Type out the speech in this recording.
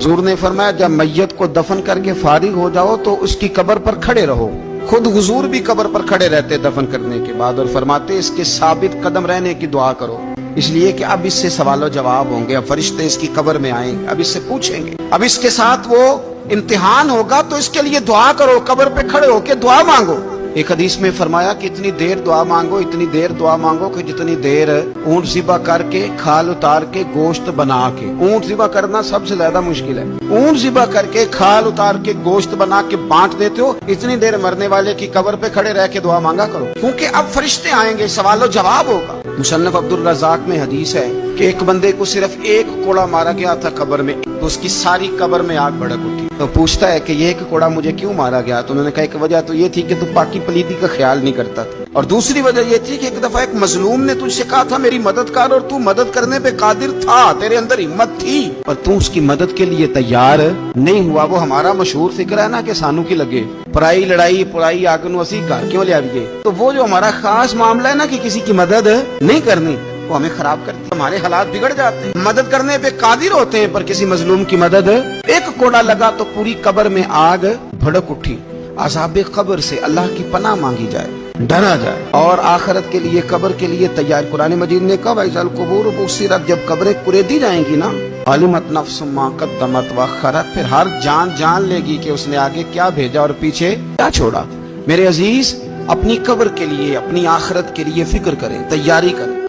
हुजूर ने फरमाया जब मैयत को दफन करके फारिग हो जाओ तो उसकी कब्र पर खड़े रहो। खुद हुजूर भी कब्र पर खड़े रहते दफन करने के बाद और फरमाते इसके साबित कदम रहने की दुआ करो, इसलिए कि अब इससे सवालों जवाब होंगे, अब फरिश्ते इसकी कब्र में आएंगे, अब इससे पूछेंगे, अब इसके साथ वो इम्तिहान होगा, तो इसके लिए दुआ करो, कब्र पे खड़े होके दुआ मांगो। एक हदीस में फरमाया कि इतनी देर दुआ मांगो, इतनी देर दुआ मांगो कि जितनी देर ऊंट ज़िबा करके खाल उतार के गोश्त बना के, ऊंट ज़िबा करना सबसे ज्यादा मुश्किल है, ऊंट ज़िबा करके खाल उतार के गोश्त बना के बांट देते हो, इतनी देर मरने वाले की कब्र पे खड़े रह के दुआ मांगा करो, क्योंकि अब फरिश्ते आएंगे, सवालो जवाब होगा। मुसन्नफ अब्दुल रज़ाक में हदीस है कि एक बंदे को सिर्फ एक कोड़ा मारा गया था कब्र में, तो उसकी सारी कब्र में आग भड़क उठी। तो पूछता है कि ये एक कोड़ा मुझे क्यों मारा गया? तो उन्होंने कहा एक वजह तो ये थी कि तू पाकी पलीती का ख्याल नहीं करता था, और दूसरी वजह ये थी कि एक दफा एक मजलूम ने तुझसे कहा था मेरी मदद कर, और तू मदद करने पे कादिर था, तेरे अंदर हिम्मत थी, पर तू उसकी मदद के लिए तैयार नहीं हुआ। वो हमारा मशहूर फिक्र है ना कि सानू की लगे पराई लड़ाई पुराई आग नू असी घर क्यों ले आइए। तो वो जो हमारा खास मामला है ना कि किसी की मदद नहीं करनी, वो हमें खराब करती है, हमारे हालात बिगड़ जाते हैं। मदद करने पे कादिर होते हैं पर किसी मजलूम की मदद, एक कोड़ा लगा तो पूरी कब्र में आग भड़क उठी। अज़ाब कब्र से अल्लाह की पनाह मांगी जाए, डरा जाए और आखिरत के लिए कब्र के लिए तैयार। कुरान मजीद ने कहा वैज़ल कुबूर बुस्सिरत, जब कब्रें कुरेदी जाएंगी ना, अलिमत नफ्सुम मा क़द्दमत व अख़रत, फिर हर जान जान लेगी कि उसने आगे क्या भेजा और पीछे क्या छोड़ा। मेरे अजीज, अपनी कब्र के लिए अपनी आखिरत के लिए फिक्र करें, तैयारी करें।